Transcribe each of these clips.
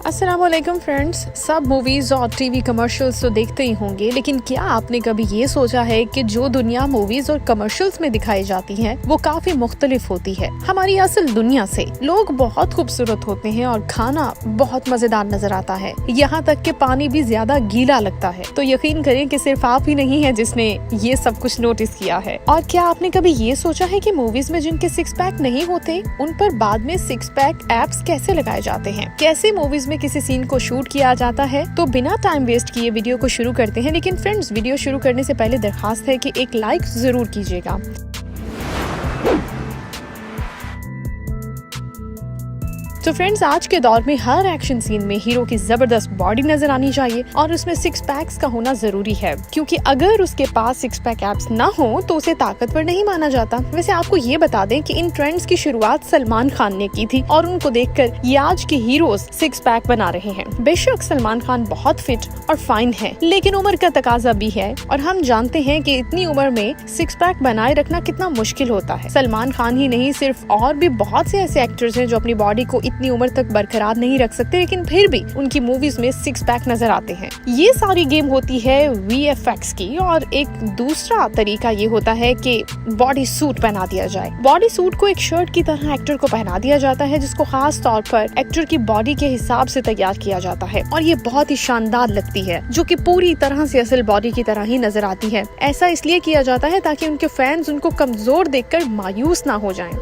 अस्सलामुअलैकुम फ्रेंड्स। सब मूवीज और टीवी कमर्शियल्स तो देखते ही होंगे, लेकिन क्या आपने कभी ये सोचा है कि जो दुनिया मूवीज और कमर्शियल्स में दिखाई जाती है वो काफी मुख्तलिफ होती है हमारी असल दुनिया से। लोग बहुत खूबसूरत होते हैं और खाना बहुत मजेदार नजर आता है, यहाँ तक कि पानी भी ज्यादा गीला लगता है। तो यकीन करें कि सिर्फ आप ही नहीं है जिसने ये सब कुछ नोटिस किया है। और क्या आपने कभी ये सोचा है कि मूवीज में जिनके सिक्स पैक नहीं होते उन पर बाद में सिक्स पैक एप्स कैसे लगाए जाते हैं, कैसे मूवीज में किसी सीन को शूट किया जाता है। तो बिना टाइम वेस्ट किए वीडियो को शुरू करते हैं। लेकिन फ्रेंड्स, वीडियो शुरू करने से पहले दरखास्त है कि एक लाइक जरूर कीजिएगा। तो फ्रेंड्स, आज के दौर में हर एक्शन सीन में हीरो की जबरदस्त बॉडी नजर आनी चाहिए और उसमें सिक्स पैक्स का होना जरूरी है, क्योंकि अगर उसके पास सिक्स पैक एप्स ना हो तो उसे ताकतवर नहीं माना जाता। वैसे आपको ये बता दें कि इन ट्रेंड्स की शुरुआत सलमान खान ने की थी और उनको देखकर ये आज के हीरोज सिक्स पैक बना रहे हैं। बेशक सलमान खान बहुत फिट और फाइन है, लेकिन उम्र का तकाजा भी है और हम जानते हैं कि इतनी उम्र में सिक्स पैक बनाए रखना कितना मुश्किल होता है। सलमान खान ही नहीं, सिर्फ और भी बहुत से ऐसे एक्टर्स हैं जो अपनी बॉडी को इतनी उम्र तक बरकरार नहीं रख सकते, लेकिन फिर भी उनकी मूवीज में सिक्स पैक नजर आते हैं। ये सारी गेम होती है VFX की। और एक दूसरा तरीका ये होता है कि बॉडी सूट पहना दिया जाए। बॉडी सूट को एक शर्ट की तरह एक्टर को पहना दिया जाता है, जिसको खास तौर पर एक्टर की बॉडी के हिसाब से तैयार किया जाता है और ये बहुत ही शानदार लगती है, जो कि पूरी तरह से असल बॉडी की तरह ही नजर आती है। ऐसा इसलिए किया जाता है ताकि उनके फैंस उनको कमजोर देखकर मायूस ना हो जाएं।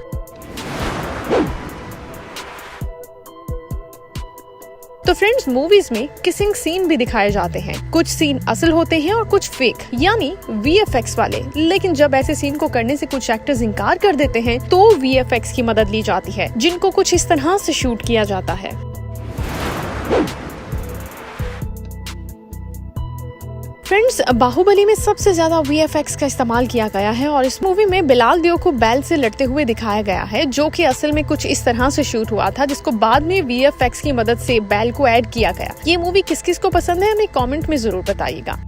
तो फ्रेंड्स, मूवीज में किसिंग सीन भी दिखाए जाते हैं। कुछ सीन असल होते हैं और कुछ फेक, यानी VFX वाले। लेकिन जब ऐसे सीन को करने से कुछ एक्टर्स इनकार कर देते हैं तो VFX की मदद ली जाती है, जिनको कुछ इस तरह से शूट किया जाता है। फ्रेंड्स, बाहुबली में सबसे ज्यादा VFX का इस्तेमाल किया गया है और इस मूवी में बिलाल दियो को बैल से लड़ते हुए दिखाया गया है, जो कि असल में कुछ इस तरह से शूट हुआ था, जिसको बाद में VFX की मदद से बैल को ऐड किया गया। ये मूवी किस किस को पसंद है हमें कमेंट में जरूर बताइएगा।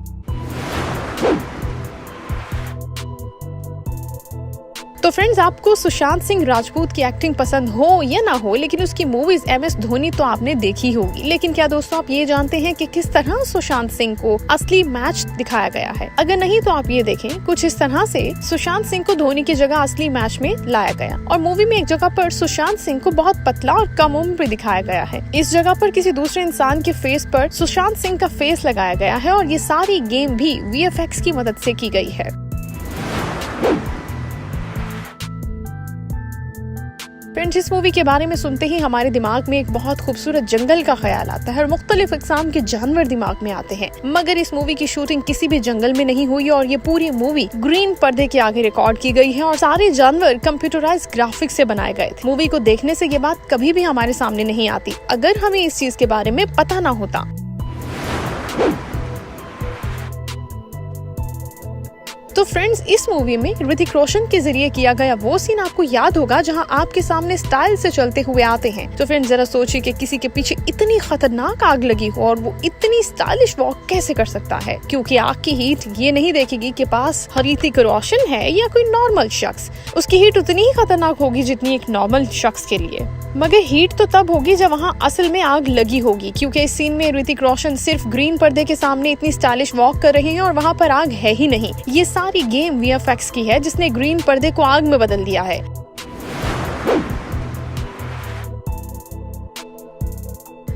तो फ्रेंड्स, आपको सुशांत सिंह राजपूत की एक्टिंग पसंद हो या ना हो, लेकिन उसकी मूवीज MS धोनी तो आपने देखी होगी। लेकिन क्या दोस्तों आप ये जानते हैं कि किस तरह सुशांत सिंह को असली मैच दिखाया गया है? अगर नहीं तो आप ये देखें, कुछ इस तरह से सुशांत सिंह को धोनी की जगह असली मैच में लाया गया और मूवी में एक जगह पर सुशांत सिंह को बहुत पतला और कम उम्र पे दिखाया गया है। इस जगह पर किसी दूसरे इंसान के फेस पर सुशांत सिंह का फेस लगाया गया है और ये सारी गेम भी VFX की मदद से की गई है। फ्रेंड्स, इस मूवी के बारे में सुनते ही हमारे दिमाग में एक बहुत खूबसूरत जंगल का ख्याल आता है और मुख्तलिफ इक़साम के जानवर दिमाग में आते हैं। मगर इस मूवी की शूटिंग किसी भी जंगल में नहीं हुई और ये पूरी मूवी ग्रीन पर्दे के आगे रिकॉर्ड की गई है और सारे जानवर कंप्यूटराइज ग्राफिक्स से बनाए गए थे। मूवी को देखने से ये बात कभी भी हमारे सामने नहीं आती अगर हमें इस चीज के बारे में पता ना होता। तो फ्रेंड्स, इस मूवी में ऋतिक रोशन के जरिए किया गया वो सीन आपको याद होगा जहां आपके सामने स्टाइल से चलते हुए आते हैं। तो फ्रेंड्स, जरा सोचिए कि किसी के पीछे इतनी खतरनाक आग लगी हो और वो इतनी स्टाइलिश वॉक कैसे कर सकता है, क्योंकि आग की हीट ये नहीं देखेगी कि पास ऋतिक रोशन है या कोई नॉर्मल शख्स। उसकी हीट उतनी ही खतरनाक होगी जितनी एक नॉर्मल शख्स के लिए। मगर हीट तो तब होगी जब वहाँ असल में आग लगी होगी, क्योंकि इस सीन में ऋतिक रोशन सिर्फ ग्रीन पर्दे के सामने इतनी स्टाइलिश वॉक कर रहे हैं और वहाँ पर आग है ही नहीं। ये सारी गेम VFX की है, जिसने ग्रीन पर्दे को आग में बदल दिया है।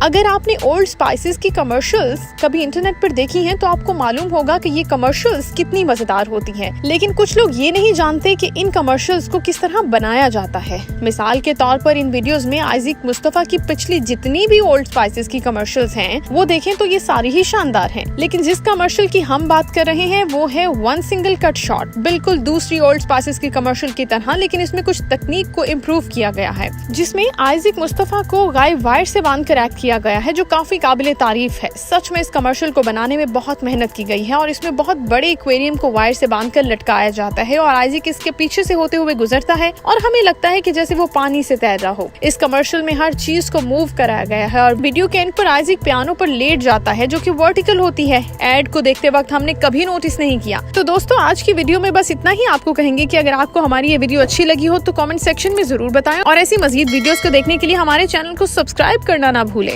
अगर आपने ओल्ड स्पाइसेस की कमर्शियल्स कभी इंटरनेट पर देखी हैं तो आपको मालूम होगा कि ये कमर्शियल्स कितनी मजेदार होती हैं। लेकिन कुछ लोग ये नहीं जानते कि इन कमर्शियल्स को किस तरह बनाया जाता है। मिसाल के तौर पर इन वीडियोस में आइज़िक मुस्तफा की पिछली जितनी भी ओल्ड स्पाइसेस की कमर्शियल्स हैं वो देखें तो ये सारी ही शानदार हैं। लेकिन जिस कमर्शियल की हम बात कर रहे हैं वो है वन सिंगल कट शॉट, बिल्कुल दूसरी ओल्ड स्पाइसेस की कमर्शियल की तरह, लेकिन इसमें कुछ तकनीक को इम्प्रूव किया गया है, जिसमें आइज़िक मुस्तफा को गायब वायर से बांधकर एक्ट किया गया है, जो काफी काबिले तारीफ है। सच में इस कमर्शियल को बनाने में बहुत मेहनत की गई है और इसमें बहुत बड़े एक्वेरियम को वायर से बांधकर लटकाया जाता है और आइज़िक इसके पीछे से होते हुए गुजरता है और हमें लगता है कि जैसे वो पानी से तैर रहा हो। इस कमर्शियल में हर चीज को मूव कराया गया है और वीडियो के एंड पर आइज़िक पियानो पर लेट जाता है, जो कि वर्टिकल होती है। एड को देखते वक्त हमने कभी नोटिस नहीं किया। तो दोस्तों, आज की वीडियो में बस इतना ही। आपको कहेंगे कि अगर आपको हमारी ये वीडियो अच्छी लगी हो तो कमेंट सेक्शन में जरूर बताएं और ऐसी मजीद वीडियोस को देखने के लिए हमारे चैनल को सब्सक्राइब करना ना भूलें।